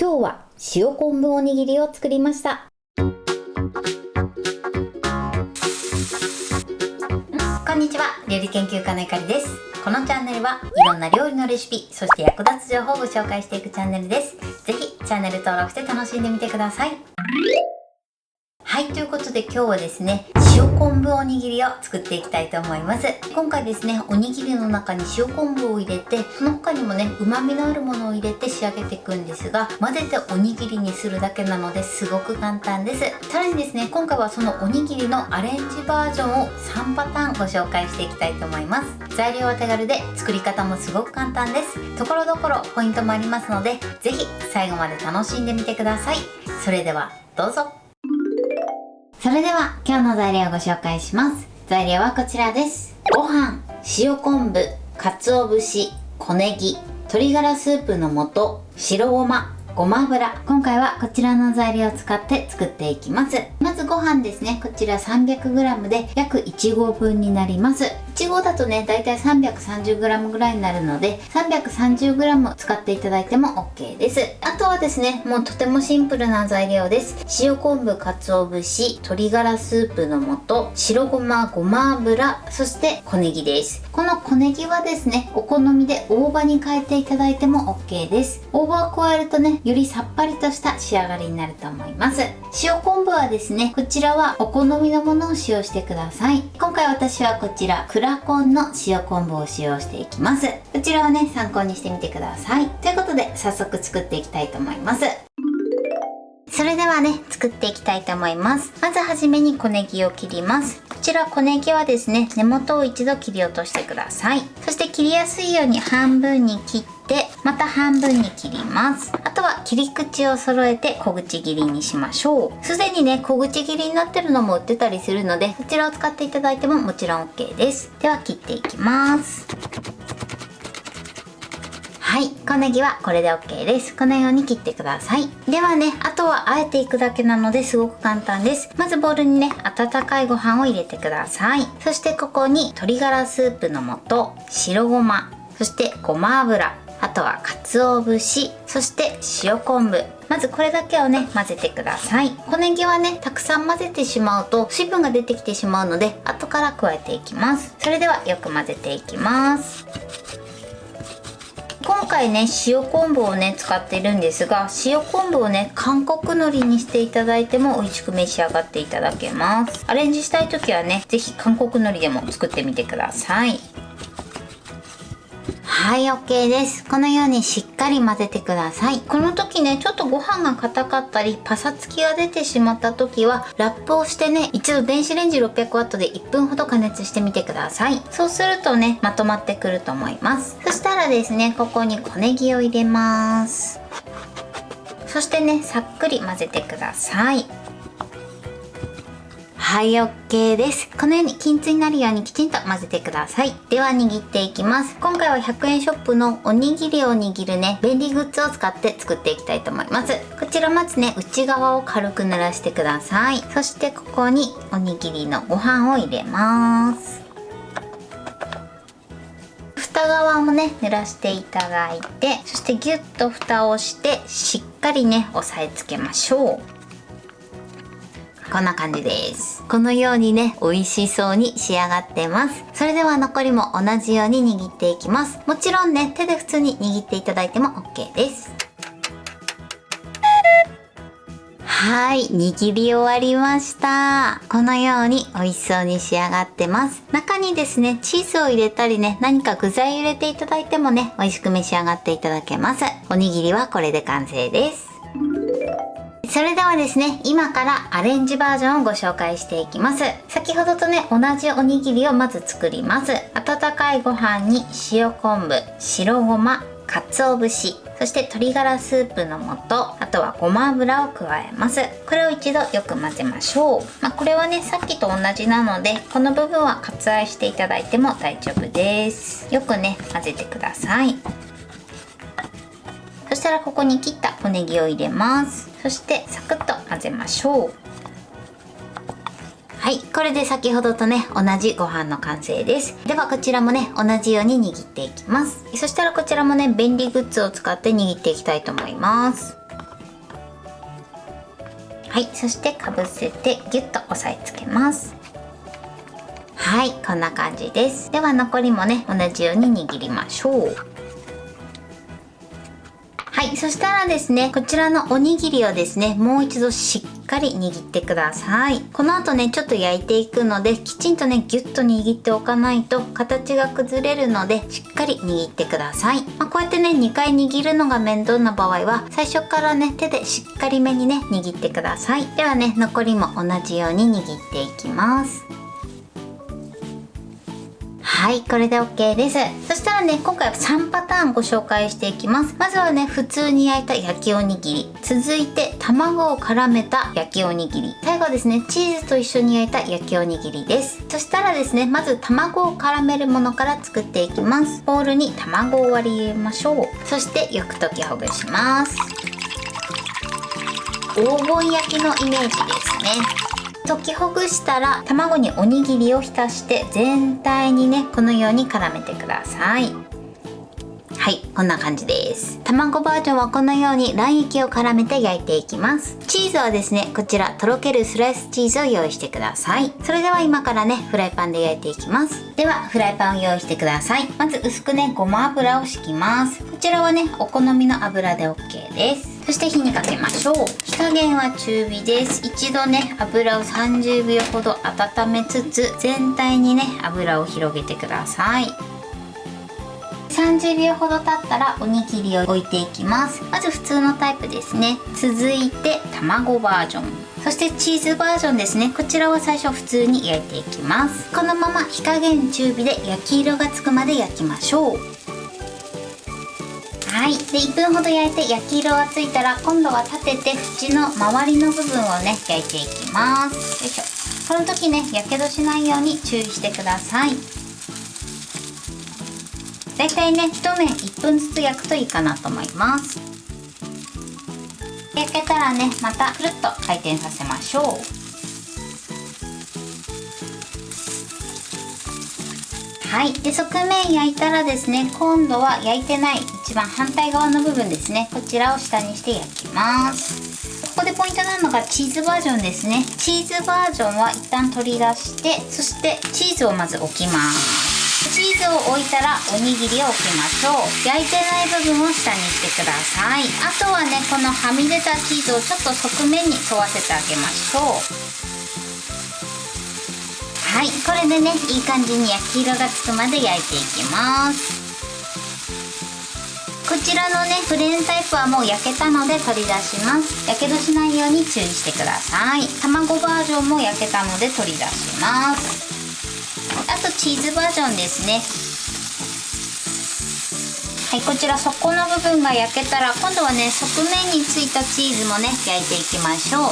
今日は塩昆布おにぎりを作りました。こんにちは、料理研究家のゆかりです。このチャンネルはいろんな料理のレシピ、そして役立つ情報をご紹介していくチャンネルです。ぜひチャンネル登録して楽しんでみてください。はい、ということで今日はですね、塩昆布おにぎりを作っていきたいと思います。今回ですね、おにぎりの中に塩昆布を入れて、その他にもね、旨味のあるものを入れて仕上げていくんですが、混ぜておにぎりにするだけなのですごく簡単です。さらにですね、今回はそのおにぎりのアレンジバージョンを3パターンご紹介していきたいと思います。材料は手軽で作り方もすごく簡単です。ところどころポイントもありますので、ぜひ最後まで楽しんでみてください。それではどうぞ。それでは今日の材料をご紹介します。材料はこちらです。ご飯、塩昆布、鰹節、小ネギ、鶏ガラスープの素、白ごま、ごま油。今回はこちらの材料を使って作っていきます。まずご飯ですね。こちら 300g で約1合分になります。1合だとね、だいたい 330g ぐらいになるので 330g 使っていただいても OK です。あとはですね、もうとてもシンプルな材料です。塩昆布、鰹節、鶏ガラスープの素、白ごま、ごま油、そして小ネギです。この小ネギはですね、お好みで大葉に変えていただいても OK です。大葉を加えるとね、よりさっぱりとした仕上がりになると思います。塩昆布はですね、こちらはお好みのものを使用してください。今回私はこちらクラコンの塩昆布を使用していきます。こちらはね、参考にしてみてください。ということで早速作っていきたいと思います。それではね、作っていきたいと思います。まずはじめに小ネギを切ります。こちら小ネギはですね、根元を一度切り落としてください。そして切りやすいように半分に切って、また半分に切ります。あとは切り口を揃えて小口切りにしましょう。すでにね、小口切りになってるのも売ってたりするので、こちらを使っていただいてももちろん OK です。では切っていきます。はい、小ネギはこれで OK です。このように切ってください。ではね、あとは和えていくだけなのですごく簡単です。まずボウルにね、温かいご飯を入れてください。そしてここに鶏ガラスープの素、白ごま、そしてごま油、あとは鰹節、そして塩昆布。まずこれだけをね、混ぜてください。小ネギはね、たくさん混ぜてしまうと水分が出てきてしまうので、後から加えていきます。それではよく混ぜていきます。今回ね、塩昆布をね使っているんですが、塩昆布をね韓国海苔にしていただいても美味しく召し上がっていただけます。アレンジしたい時はね、是非韓国海苔でも作ってみてください。はい、 OK です。このようにしっかり混ぜてください。この時ね、ちょっとご飯が硬かったりパサつきが出てしまった時はラップをしてね、一度電子レンジ 600W で1分ほど加熱してみてください。そうするとね、まとまってくると思います。そしたらですね、ここに小ネギを入れます。そしてね、さっくり混ぜてください。はい、 OK です。このように均一になるようにきちんと混ぜてください。では握っていきます。今回は100円ショップのおにぎりを握るね、便利グッズを使って作っていきたいと思います。こちらまずね、内側を軽く濡らしてください。そしてここにおにぎりのご飯を入れます。蓋側もね、濡らしていただいて、そしてギュッと蓋をしてしっかりね、押さえつけましょう。こんな感じです。このようにね、美味しそうに仕上がってます。それでは残りも同じように握っていきます。もちろんね、手で普通に握っていただいても OK です。はい、握り終わりました。このように美味しそうに仕上がってます。中にですね、チーズを入れたりね、何か具材を入れていただいてもね、美味しく召し上がっていただけます。おにぎりはこれで完成です。それではですね、今からアレンジバージョンをご紹介していきます。先ほどとね、同じおにぎりをまず作ります。温かいご飯に塩昆布、白ごま、鰹節、そして鶏ガラスープの素、あとはごま油を加えます。これを一度よく混ぜましょう。これはね、さっきと同じなので、この部分は割愛していただいても大丈夫です。よくね、混ぜてください。そしたらここに切った小ネギを入れます。そしてサクッと混ぜましょう。はい、これで先ほどとね、同じご飯の完成です。ではこちらもね、同じように握っていきます。そしたらこちらもね、便利グッズを使って握っていきたいと思います。はい、そしてかぶせてギュッと押さえつけます。はい、こんな感じです。では残りもね同じように握りましょう。はい、そしたらですね、こちらのおにぎりをですね、もう一度しっかり握ってください。この後ね、ちょっと焼いていくので、きちんとね、ギュッと握っておかないと形が崩れるので、しっかり握ってください。こうやってね、2回握るのが面倒な場合は、最初からね、手でしっかりめにね、握ってください。ではね、残りも同じように握っていきます。はい、これで OK です。そしたらね、今回は3パターンご紹介していきます。まずはね、普通に焼いた焼きおにぎり、続いて卵を絡めた焼きおにぎり、最後はですね、チーズと一緒に焼いた焼きおにぎりです。そしたらですね、まず卵を絡めるものから作っていきます。ボウルに卵を割り入れましょう。そしてよく溶きほぐします。黄金焼きのイメージですね。溶きほぐしたら卵におにぎりを浸して全体にねこのように絡めてください。はい、こんな感じです。卵バージョンはこのように卵液を絡めて焼いていきます。チーズはですね、こちらとろけるスライスチーズを用意してください。それでは今からねフライパンで焼いていきます。ではフライパンを用意してください。まず薄くねごま油を敷きます。こちらはねお好みの油で OK です。そして火にかけましょう。火加減は中火です。一度ね油を30秒ほど温めつつ全体にね油を広げてください。30秒ほど経ったらおにぎりを置いていきます。まず普通のタイプですね。続いて卵バージョン、そしてチーズバージョンですね。こちらは最初普通に焼いていきます。このまま火加減中火で焼き色がつくまで焼きましょう。はい、で1分ほど焼いて焼き色がついたら今度は立てて縁の周りの部分をね焼いていきます。よいしょ。この時ねやけどしないように注意してください。だいたいね一面1分ずつ焼くといいかなと思います。焼けたらねまたくるっと回転させましょう。はい、で側面焼いたらですね、今度は焼いてない一番反対側の部分ですね、こちらを下にして焼きます。ここでポイントなのがチーズバージョンですね。チーズバージョンは一旦取り出して、そしてチーズをまず置きます。チーズを置いたらおにぎりを置きましょう。焼いてない部分を下にしてください。あとはねこのはみ出たチーズをちょっと側面に沿わせてあげましょう。はい、これでねいい感じに焼き色がつくまで焼いていきます。こちらのねプレーンタイプはもう焼けたので取り出します。やけどしないように注意してください。卵バージョンも焼けたので取り出します。あとチーズバージョンですね。はい、こちら底の部分が焼けたら今度はね側面についたチーズもね焼いていきましょう。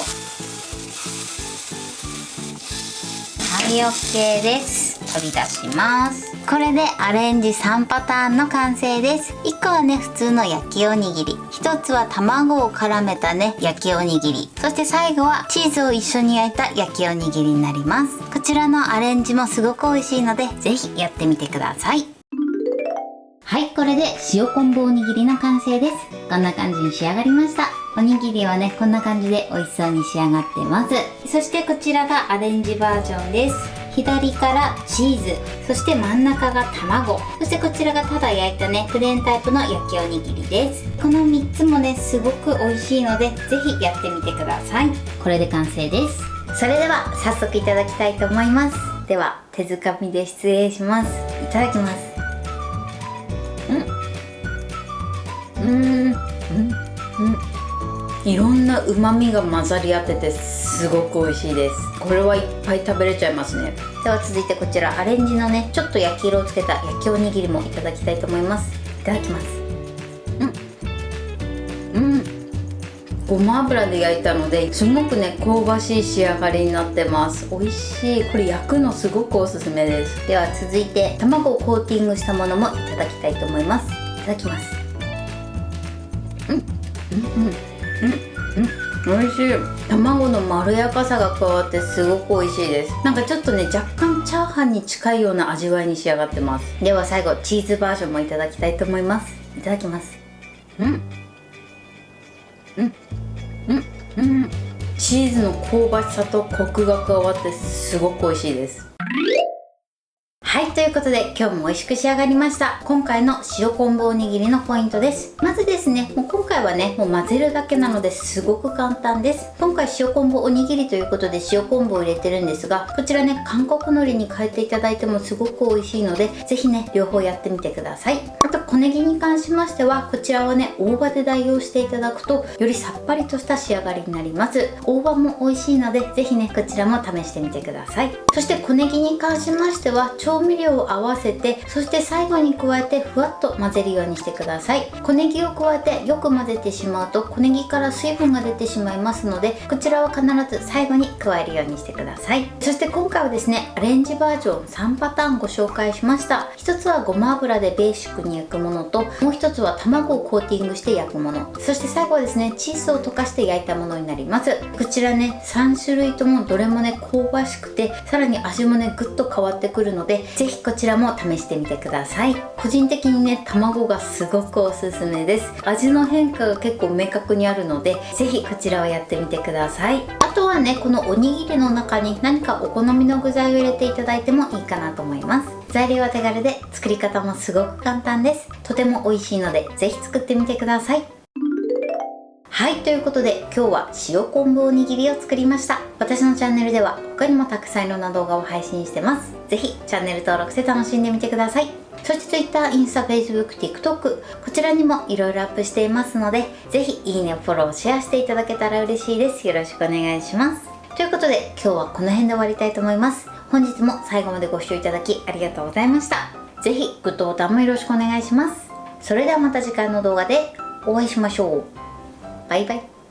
はい、OK です。取り出します。これでアレンジ3パターンの完成です。1個はね普通の焼きおにぎり、1つは卵を絡めたね焼きおにぎり、そして最後はチーズを一緒に焼いた焼きおにぎりになります。こちらのアレンジもすごく美味しいのでぜひやってみてください。はい、これで塩昆布おにぎりの完成です。こんな感じに仕上がりました。おにぎりはねこんな感じで美味しそうに仕上がってます。そしてこちらがアレンジバージョンです。左からチーズ、そして真ん中が卵、そしてこちらがただ焼いたねプレーンタイプの焼きおにぎりです。この3つもねすごく美味しいのでぜひやってみてください。これで完成です。それでは早速いただきたいと思います。では手づかみで失礼します。いただきます。いろんな旨味が混ざり合っててすごく美味しいです。これはいっぱい食べれちゃいますね。では続いてこちらアレンジのねちょっと焼き色をつけた焼きおにぎりもいただきたいと思います。いただきます。ごま油で焼いたのですごくね香ばしい仕上がりになってます。美味しい。これ焼くのすごくおすすめです。では続いて卵をコーティングしたものもいただきたいと思います。いただきます。美味しい。卵のまろやかさが加わってすごく美味しいです。なんかちょっとね若干チャーハンに近いような味わいに仕上がってます。では最後チーズバージョンもいただきたいと思います。いただきチチーズの香ばしさとコクが加わってすごく美味しいです。はい、ということで今日も美味しく仕上がりました。今回の塩昆布おにぎりのポイントです。まずですね、もう今回はね、もう混ぜるだけなのですごく簡単です。今回塩昆布おにぎりということで塩昆布を入れてるんですが、こちらね、韓国海苔に変えていただいてもすごく美味しいので、ぜひね、両方やってみてください。あと小ネギに関しましては、こちらはね、大葉で代用していただくとよりさっぱりとした仕上がりになります。大葉も美味しいので、ぜひね、こちらも試してみてください。そして小ネギに関しましては、調味料を合わせて、そして最後に加えてふわっと混ぜるようにしてください。小ネギを加えてよく混ぜてしまうと小ネギから水分が出てしまいますので、こちらは必ず最後に加えるようにしてください。そして今回はですね、アレンジバージョン3パターンご紹介しました。一つはごま油でベーシックに焼くものと、もう一つは卵をコーティングして焼くもの、そして最後はですね、チーズを溶かして焼いたものになります。こちらね、3種類ともどれもね、香ばしくて、さらに味もね、ぐっと変わってくるので、ぜひこちらも試してみてください。個人的にね、卵がすごくおすすめです。味の変化が結構明確にあるので、ぜひこちらをやってみてください。あとはね、このおにぎりの中に何かお好みの具材を入れていただいてもいいかなと思います。材料は手軽で作り方もすごく簡単です。とても美味しいので、ぜひ作ってみてください。はい、ということで今日は塩昆布おにぎりを作りました。私のチャンネルでは他にもたくさんいろんな動画を配信してます。ぜひチャンネル登録して楽しんでみてください。そして Twitter、インスタ、Facebook、TikTok、こちらにもいろいろアップしていますので、ぜひいいね、フォロー、シェアしていただけたら嬉しいです。よろしくお願いします。ということで今日はこの辺で終わりたいと思います。本日も最後までご視聴いただきありがとうございました。ぜひグッドボタンもよろしくお願いします。それではまた次回の動画でお会いしましょう。バイバイ。